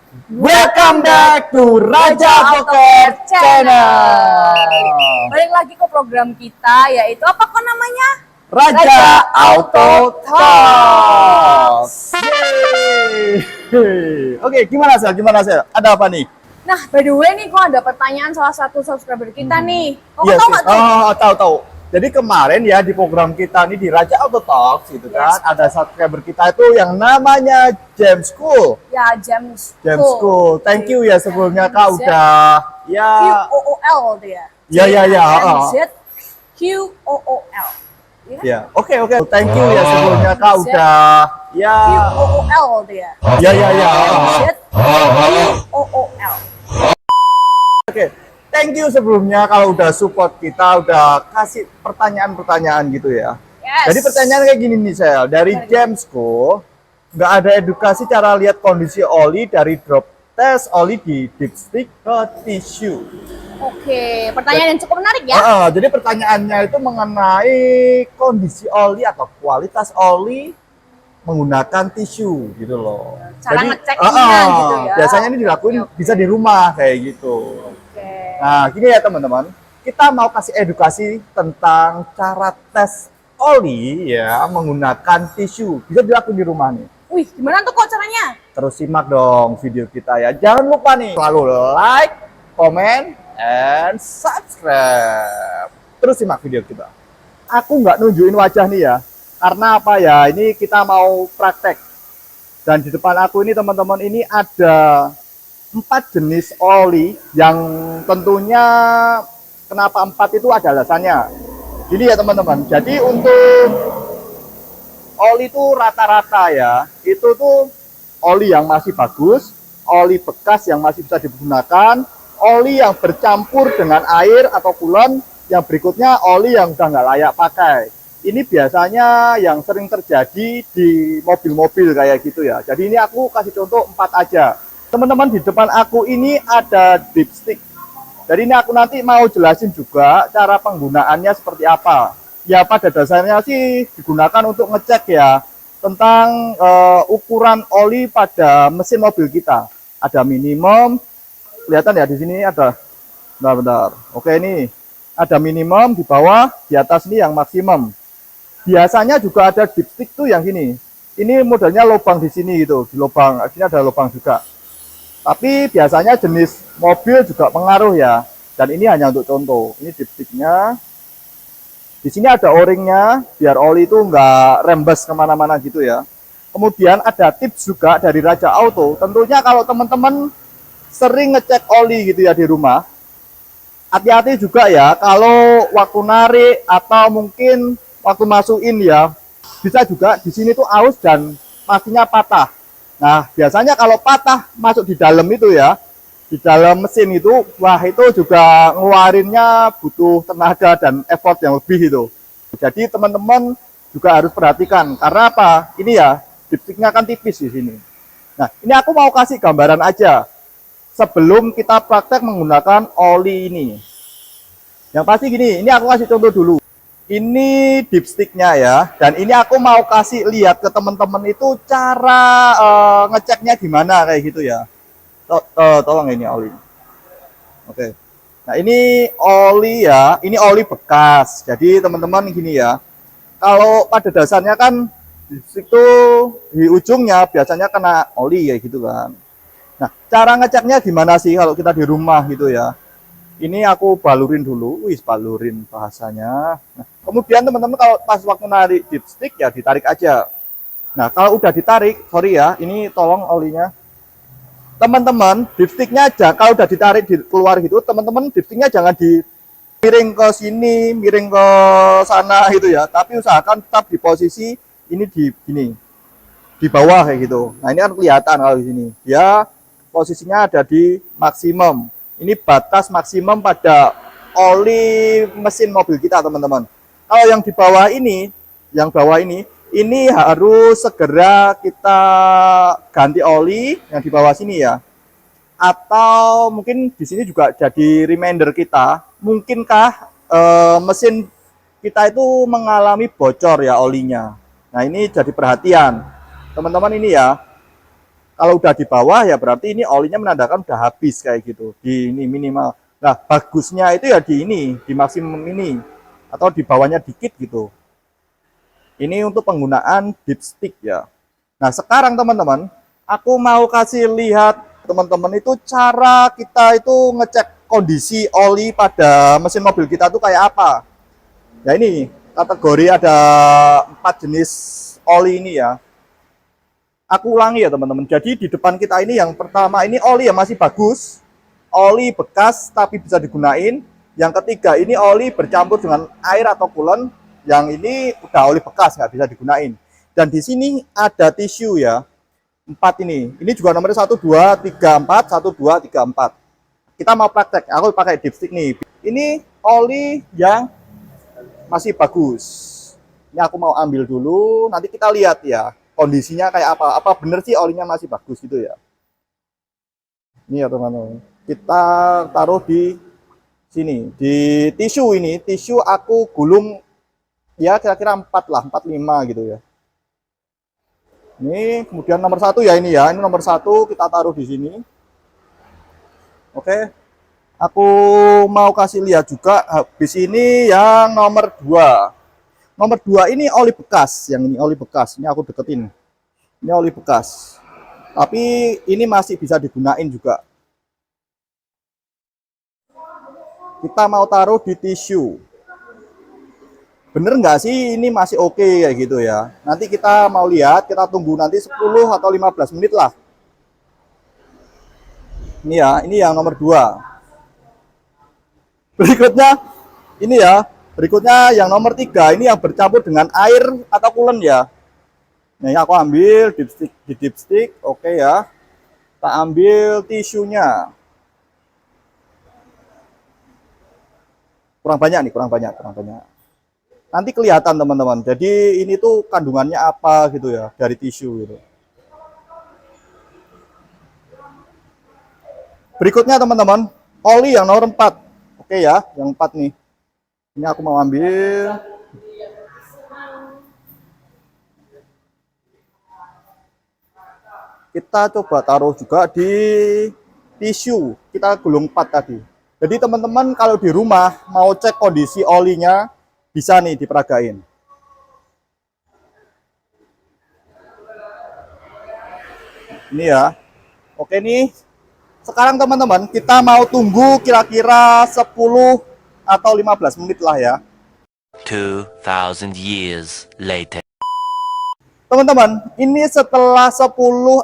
Welcome back to Raja Poker Channel. Balik lagi ke program kita, yaitu apa kok namanya? Raja Auto Talks. Yeay. Oke, gimana Sel? Ada apa nih? Nah, by the way nih, kok ada pertanyaan salah satu subscriber kita nih. Kok Iya tahu sih. nggak tuh? Tahu. Jadi kemarin ya di program kita nih di Raja Auto Talks gitu kan, ada subscriber kita itu yang namanya James School. Ya, James School. Thank you ya sebelumnya Kak udah ya. QOOL dia. Ya. JMZ QOOL. Ya, oke. Thank you ya sebelumnya Kak udah ya. QOOL dia. Ya. JMZ QOOL. Oke. Thank you sebelumnya kalau udah support kita, udah kasih pertanyaan-pertanyaan gitu ya. Yes. Jadi pertanyaan kayak gini nih Sel, dari Jamesco, nggak ada edukasi cara lihat kondisi oli dari drop test oli di dipstick ke tisu. Oke, pertanyaan yang cukup menarik ya. Jadi pertanyaannya itu mengenai kondisi oli atau kualitas oli menggunakan tisu gitu loh. Cara Jadi, ngeceknya gitu ya. Biasanya ini dilakuin bisa di rumah kayak gitu. Nah, gini ya teman-teman, kita mau kasih edukasi tentang cara tes oli ya menggunakan tisu. Bisa dilakukan di rumah nih. Wih, gimana tuh kok caranya? Terus simak dong video kita ya. Jangan lupa nih selalu like, comment, and subscribe. Terus simak video kita. Aku nggak nunjukin wajah nih ya, karena apa ya? Ini kita mau praktek. Dan di depan aku ini teman-teman ini ada 4 jenis oli yang tentunya kenapa 4 itu ada alasannya. Jadi ya teman-teman, jadi untuk oli itu rata-rata ya, itu tuh oli yang masih bagus, oli bekas yang masih bisa digunakan, oli yang bercampur dengan air atau coolant, yang berikutnya oli yang udah nggak layak pakai. Ini biasanya yang sering terjadi di mobil-mobil kayak gitu ya. Jadi ini aku kasih contoh 4 aja. Teman-teman, di depan aku ini ada dipstick. Jadi ini aku nanti mau jelasin juga cara penggunaannya seperti apa. Ya pada dasarnya sih digunakan untuk ngecek ya tentang ukuran oli pada mesin mobil kita. Ada minimum, kelihatan ya di sini ada. Bentar. Oke, ini ada minimum, di bawah, di atas ini yang maksimum. Biasanya juga ada dipstick tuh yang gini. Ini modelnya lubang di sini gitu, di lubang. Sini ada lubang juga. Tapi biasanya jenis mobil juga pengaruh ya. Dan ini hanya untuk contoh. Ini dipsticknya. Di sini ada o-ringnya, biar oli itu nggak rembes kemana-mana gitu ya. Kemudian ada tips juga dari Raja Auto. Tentunya kalau teman-teman sering ngecek oli gitu ya di rumah, hati-hati juga ya. Kalau waktu narik atau mungkin waktu masukin ya, bisa juga di sini tuh aus dan makinnya patah. Nah, biasanya kalau patah masuk di dalam itu ya, di dalam mesin itu, wah itu juga ngeluarinnya butuh tenaga dan effort yang lebih itu. Jadi teman-teman juga harus perhatikan, karena apa? Ini ya, dipsticknya kan tipis di sini. Nah, ini aku mau kasih gambaran aja sebelum kita praktek menggunakan oli ini. Yang pasti gini, ini aku kasih contoh dulu. Ini dipsticknya ya, dan ini aku mau kasih lihat ke teman-teman itu cara ngeceknya gimana kayak gitu ya. Tolong ini oli. Oke. Nah ini oli ya, ini oli bekas. Jadi teman-teman gini ya, kalau pada dasarnya kan dipstick itu di ujungnya biasanya kena oli kayak gitu kan. Nah cara ngeceknya gimana sih kalau kita di rumah gitu ya? Ini aku balurin dulu, balurin bahasanya. Nah, kemudian teman-teman kalau pas waktu narik dipstick ya ditarik aja. Nah kalau udah ditarik, sorry ya, ini tolong olinya. Teman-teman, dipsticknya aja kalau udah ditarik keluar gitu, teman-teman dipsticknya jangan miring ke sini, miring ke sana gitu ya. Tapi usahakan tetap di posisi ini di gini, di bawah kayak gitu. Nah ini kan kelihatan kalau di sini. Ya posisinya ada di maksimum. Ini batas maksimum pada oli mesin mobil kita teman-teman. Kalau yang di bawah ini, ini harus segera kita ganti oli yang di bawah sini ya. Atau mungkin di sini juga jadi reminder kita, mungkinkah mesin kita itu mengalami bocor ya olinya. Nah ini jadi perhatian teman-teman ini ya. Kalau udah di bawah ya berarti ini olinya menandakan udah habis kayak gitu. Di ini minimal. Nah, bagusnya itu ya di ini, di maksimum ini atau di bawahnya dikit gitu. Ini untuk penggunaan dipstick ya. Nah, sekarang teman-teman, aku mau kasih lihat teman-teman itu cara kita itu ngecek kondisi oli pada mesin mobil kita tuh kayak apa. Ya ini kategori ada 4 jenis oli ini ya. Aku ulangi ya teman-teman. Jadi di depan kita ini yang pertama ini oli yang masih bagus, oli bekas tapi bisa digunain. Yang ketiga ini oli bercampur dengan air atau coolant. Yang ini udah oli bekas nggak bisa digunain. Dan di sini ada tisu ya. 4 ini. Ini juga nomornya 1, 2, 3, 4, 1, 2, 3, 4. Kita mau praktek. Aku pakai dipstick nih. Ini oli yang masih bagus. Ini aku mau ambil dulu. Nanti kita lihat ya. Kondisinya kayak apa bener sih olinya masih bagus gitu ya. Ini ya teman-teman, kita taruh di sini di tisu. Ini tisu aku gulung ya kira-kira 4 lah, 4-5 gitu ya. Ini kemudian nomor 1 ya, ini ya, ini nomor 1 kita taruh di sini. Oke, aku mau kasih lihat juga habis ini yang nomor 2. Nomor 2 ini oli bekas, yang ini oli bekas. Ini aku deketin. Ini oli bekas. Tapi ini masih bisa digunain juga. Kita mau taruh di tisu. Bener nggak sih ini masih oke kayak gitu ya. Nanti kita mau lihat, kita tunggu nanti 10 atau 15 menit lah. Ini ya, ini yang nomor 2. Berikutnya, ini ya. Berikutnya yang nomor 3, ini yang bercampur dengan air atau coolant ya. Nah, ini aku ambil di dipstick, oke ya. Kita ambil tisunya. Kurang banyak nih, kurang banyak. Nanti kelihatan teman-teman. Jadi ini tuh kandungannya apa gitu ya dari tisu gitu. Berikutnya teman-teman, oli yang nomor 4. Oke ya, yang 4 nih. Ini aku mau ambil. Kita coba taruh juga di tisu. Kita gulung 4 tadi. Jadi teman-teman kalau di rumah mau cek kondisi olinya, bisa nih diperagain. Ini ya. Oke nih. Sekarang teman-teman kita mau tunggu kira-kira 10 atau 15 menit lah ya. 2000 years later. Teman-teman, ini setelah 10-15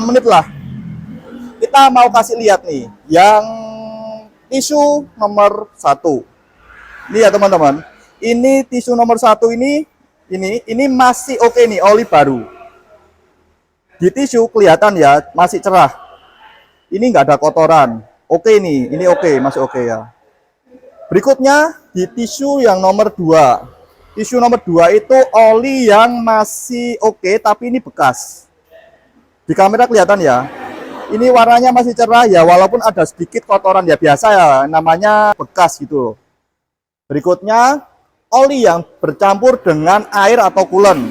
menit lah. Kita mau kasih lihat nih yang tisu nomor 1. Ini ya teman-teman. Ini tisu nomor 1 ini masih oke nih, oli baru. Di tisu kelihatan ya, masih cerah. Ini nggak ada kotoran. Oke nih, ini oke, masih oke ya. Berikutnya di tisu yang nomor 2. Tisu nomor 2 itu oli yang masih oke, tapi ini bekas. Di kamera kelihatan ya. Ini warnanya masih cerah ya, walaupun ada sedikit kotoran ya, biasa ya, namanya bekas gitu. Berikutnya oli yang bercampur dengan air atau coolant.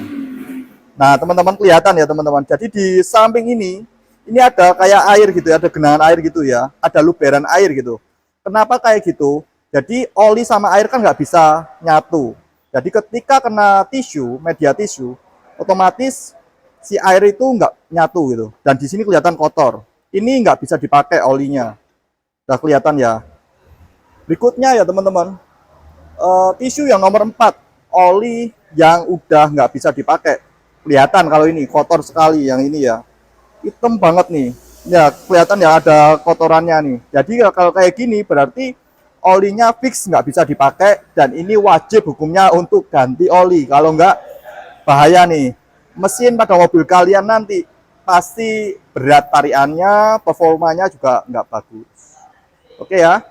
Nah, teman-teman kelihatan ya teman-teman. Jadi di samping ini ada kayak air gitu ya, ada genangan air gitu ya, ada luberan air gitu. Kenapa kayak gitu? Jadi oli sama air kan nggak bisa nyatu. Jadi ketika kena tisu, media tisu, otomatis si air itu nggak nyatu gitu. Dan di sini kelihatan kotor. Ini nggak bisa dipakai olinya. Udah kelihatan ya. Berikutnya ya teman-teman, tisu yang nomor 4, oli yang udah nggak bisa dipakai. Kelihatan kalau ini kotor sekali yang ini ya. Hitam banget nih. Ya kelihatan ya ada kotorannya nih. Jadi kalau kayak gini berarti olinya fix nggak bisa dipakai dan ini wajib hukumnya untuk ganti oli. Kalau nggak bahaya nih. Mesin pada mobil kalian nanti pasti berat tariannya, performanya juga nggak bagus. Oke ya.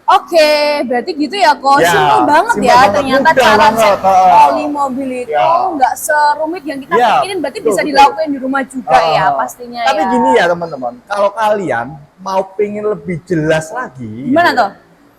Oke, berarti gitu ya kok. Ya, Simpel banget simpel ya. banget, Ternyata mudah cara banget. cek oli mobil itu Ya. nggak serumit yang kita Ya, pikirin. Berarti betul, bisa betul. dilakukan di rumah juga ya pastinya. Tapi ya. gini ya teman-teman, kalau kalian mau pengen lebih jelas lagi, Gimana gitu, tuh?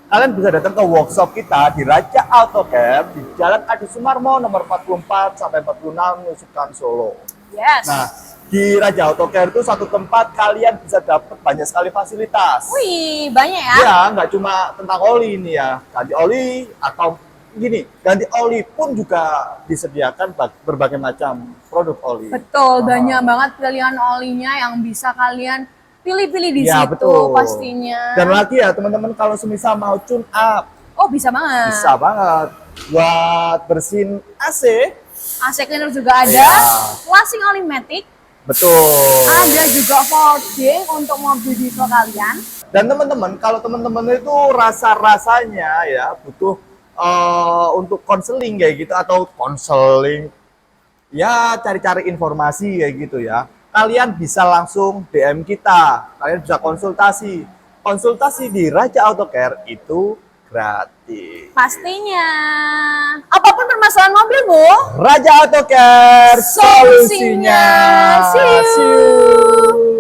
kalian bisa datang ke workshop kita di Raja AutoCAD di Jalan Adi Sumarmo nomor 44 sampai 46 Nusukan Solo. Yes. Nah, Di Raja Auto Care itu satu tempat kalian bisa dapat banyak sekali fasilitas. Wih, banyak ya? Ya, nggak cuma tentang oli ini ya. Ganti oli atau gini, ganti oli pun juga disediakan berbagai macam produk oli. Betul, banyak banget pilihan olinya yang bisa kalian pilih-pilih di Ya, situ betul. pastinya. Dan lagi ya teman-teman kalau semisal mau tune up, Oh, bisa banget. bisa banget. Buat bersihin AC, AC cleaner juga ada. Iya. Flashing oli matic. betul. Ada juga folding untuk mobil diesel kalian. Dan teman-teman, kalau teman-teman itu rasa-rasanya ya butuh untuk konseling kayak gitu atau konseling, ya cari-cari informasi kayak gitu ya. Kalian bisa langsung DM kita, kalian bisa konsultasi. Konsultasi di Raja Auto Care itu gratis. Pastinya. Apapun permasalahan mobil, Bu. Raja Auto Care, Solusinya. See you. See you.